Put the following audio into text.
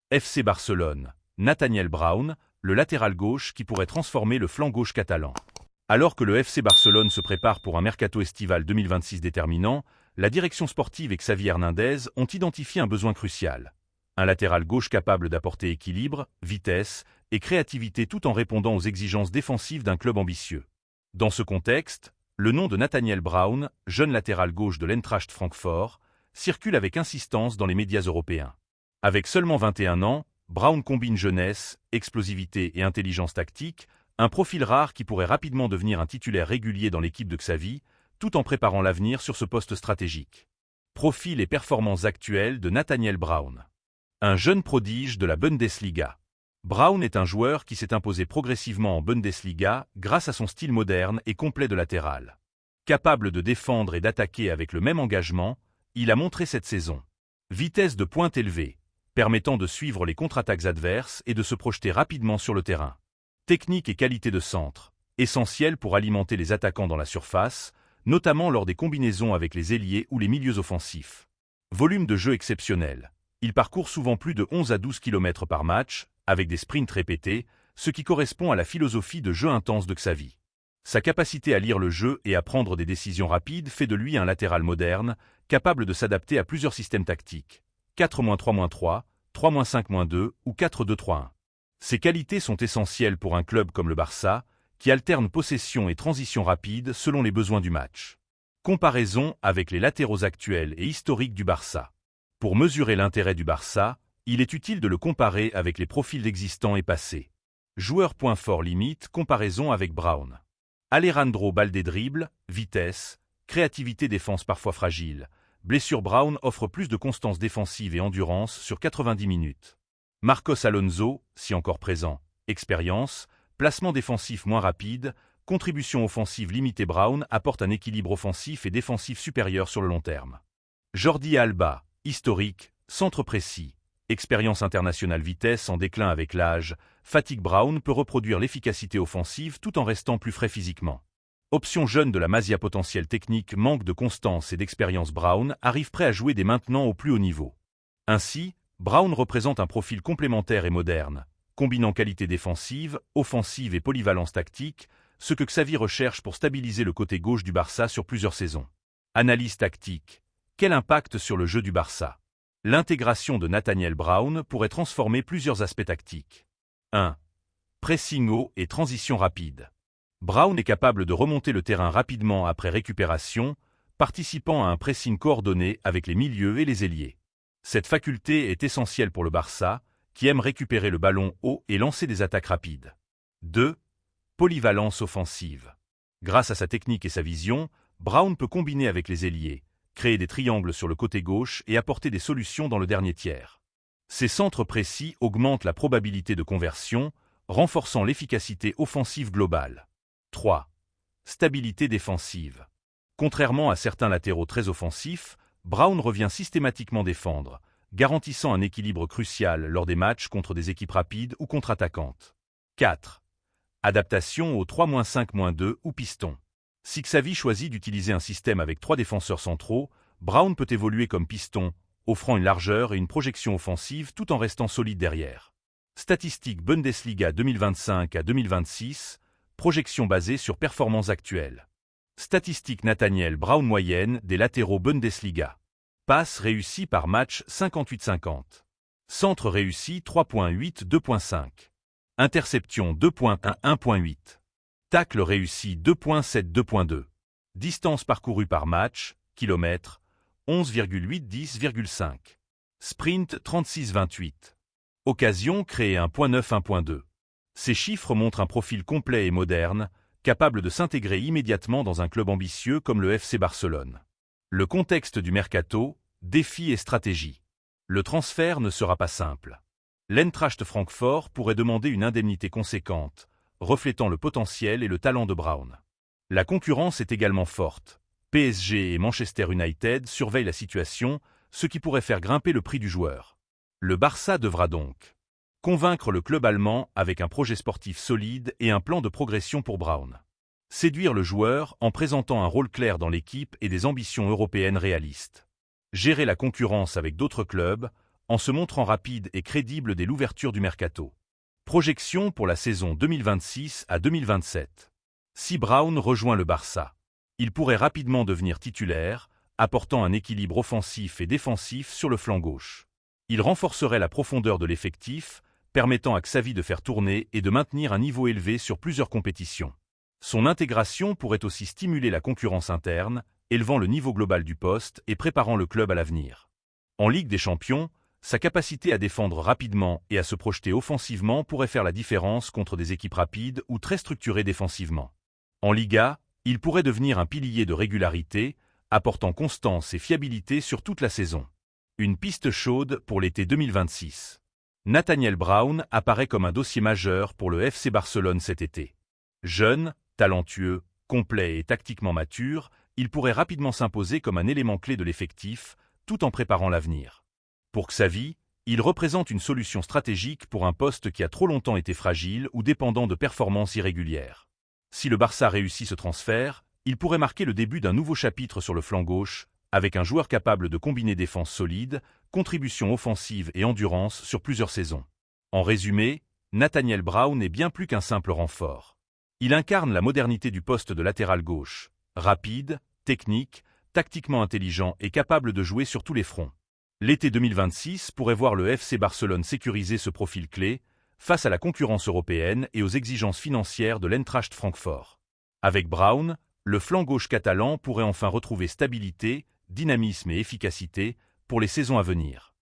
FC Barcelone, Nathaniel Brown, le latéral gauche qui pourrait transformer le flanc gauche catalan. Alors que le FC Barcelone se prépare pour un mercato estival 2026 déterminant, la direction sportive et Xavi Hernandez ont identifié un besoin crucial. Un latéral gauche capable d'apporter équilibre, vitesse et créativité tout en répondant aux exigences défensives d'un club ambitieux. Dans ce contexte, le nom de Nathaniel Brown, jeune latéral gauche de l'Eintracht Francfort, circule avec insistance dans les médias européens. Avec seulement 21 ans, Brown combine jeunesse, explosivité et intelligence tactique, un profil rare qui pourrait rapidement devenir un titulaire régulier dans l'équipe de Xavi, tout en préparant l'avenir sur ce poste stratégique. Profil et performances actuelles de Nathaniel Brown. Un jeune prodige de la Bundesliga. Brown est un joueur qui s'est imposé progressivement en Bundesliga grâce à son style moderne et complet de latéral. Capable de défendre et d'attaquer avec le même engagement, il a montré cette saison. Vitesse de pointe élevée, permettant de suivre les contre-attaques adverses et de se projeter rapidement sur le terrain. Technique et qualité de centre, essentielles pour alimenter les attaquants dans la surface, notamment lors des combinaisons avec les ailiers ou les milieux offensifs. Volume de jeu exceptionnel. Il parcourt souvent plus de 11 à 12 km par match, avec des sprints répétés, ce qui correspond à la philosophie de jeu intense de Xavi. Sa capacité à lire le jeu et à prendre des décisions rapides fait de lui un latéral moderne, capable de s'adapter à plusieurs systèmes tactiques, 4-3-3, 3-5-2 ou 4-2-3-1. Ces qualités sont essentielles pour un club comme le Barça, qui alterne possession et transition rapide selon les besoins du match. Comparaison avec les latéraux actuels et historiques du Barça. Pour mesurer l'intérêt du Barça, il est utile de le comparer avec les profils existants et passés. Joueur point fort limite, comparaison avec Brown. Alejandro Balde dribble, vitesse, créativité défense parfois fragile. Blessure Brown offre plus de constance défensive et endurance sur 90 minutes. Marcos Alonso, si encore présent, expérience, placement défensif moins rapide, contribution offensive limitée. Brown apporte un équilibre offensif et défensif supérieur sur le long terme. Jordi Alba, historique, centre précis, expérience internationale. Vitesse en déclin avec l'âge, fatigue. Brown peut reproduire l'efficacité offensive tout en restant plus frais physiquement. Option jeune de la Masia. Potentiel technique, manque de constance et d'expérience. Brown arrive prêt à jouer dès maintenant au plus haut niveau. Ainsi, Brown représente un profil complémentaire et moderne, combinant qualité défensive, offensive et polyvalence tactique, ce que Xavi recherche pour stabiliser le côté gauche du Barça sur plusieurs saisons. Analyse tactique. Quel impact sur le jeu du Barça? L'intégration de Nathaniel Brown pourrait transformer plusieurs aspects tactiques. 1. Pressing haut et transition rapide. Brown est capable de remonter le terrain rapidement après récupération, participant à un pressing coordonné avec les milieux et les ailiers. Cette faculté est essentielle pour le Barça, qui aime récupérer le ballon haut et lancer des attaques rapides. 2. Polyvalence offensive. Grâce à sa technique et sa vision, Brown peut combiner avec les ailiers, créer des triangles sur le côté gauche et apporter des solutions dans le dernier tiers. Ces centres précis augmentent la probabilité de conversion, renforçant l'efficacité offensive globale. 3. Stabilité défensive. Contrairement à certains latéraux très offensifs, Brown revient systématiquement défendre, garantissant un équilibre crucial lors des matchs contre des équipes rapides ou contre-attaquantes. 4. Adaptation au 3-5-2 ou piston. Si Xavi choisit d'utiliser un système avec 3 défenseurs centraux, Brown peut évoluer comme piston, offrant une largeur et une projection offensive tout en restant solide derrière. Statistiques Bundesliga 2025 à 2026, projection basée sur performances actuelles. Statistiques Nathaniel Brown. Moyenne des latéraux Bundesliga. Passe réussie par match 58-50. Centre réussi 3.8 2.5. Interception 2.1 1.8. Tacle réussi 2.7 2.2. Distance parcourue par match, kilomètres, 11,8 10,5. Sprint 36-28. Occasion créée 1.9 1.2. Ces chiffres montrent un profil complet et moderne, capable de s'intégrer immédiatement dans un club ambitieux comme le FC Barcelone. Le contexte du mercato, défis et stratégie. Le transfert ne sera pas simple. L'Eintracht Francfort pourrait demander une indemnité conséquente, reflétant le potentiel et le talent de Brown. La concurrence est également forte. PSG et Manchester United surveillent la situation, ce qui pourrait faire grimper le prix du joueur. Le Barça devra donc convaincre le club allemand avec un projet sportif solide et un plan de progression pour Brown. Séduire le joueur en présentant un rôle clair dans l'équipe et des ambitions européennes réalistes. Gérer la concurrence avec d'autres clubs en se montrant rapide et crédible dès l'ouverture du mercato. Projection pour la saison 2026 à 2027. Si Brown rejoint le Barça, il pourrait rapidement devenir titulaire, apportant un équilibre offensif et défensif sur le flanc gauche. Il renforcerait la profondeur de l'effectif, permettant à Xavi de faire tourner et de maintenir un niveau élevé sur plusieurs compétitions. Son intégration pourrait aussi stimuler la concurrence interne, élevant le niveau global du poste et préparant le club à l'avenir. En Ligue des Champions, sa capacité à défendre rapidement et à se projeter offensivement pourrait faire la différence contre des équipes rapides ou très structurées défensivement. En Liga, il pourrait devenir un pilier de régularité, apportant constance et fiabilité sur toute la saison. Une piste chaude pour l'été 2026. Nathaniel Brown apparaît comme un dossier majeur pour le FC Barcelone cet été. Jeune, talentueux, complet et tactiquement mature, il pourrait rapidement s'imposer comme un élément clé de l'effectif, tout en préparant l'avenir. Pour Xavi, il représente une solution stratégique pour un poste qui a trop longtemps été fragile ou dépendant de performances irrégulières. Si le Barça réussit ce transfert, il pourrait marquer le début d'un nouveau chapitre sur le flanc gauche, avec un joueur capable de combiner défense solide, contribution offensive et endurance sur plusieurs saisons. En résumé, Nathaniel Brown est bien plus qu'un simple renfort. Il incarne la modernité du poste de latéral gauche, rapide, technique, tactiquement intelligent et capable de jouer sur tous les fronts. L'été 2026 pourrait voir le FC Barcelone sécuriser ce profil clé, face à la concurrence européenne et aux exigences financières de l'Eintracht Francfort. Avec Brown, le flanc gauche catalan pourrait enfin retrouver stabilité, dynamisme et efficacité pour les saisons à venir.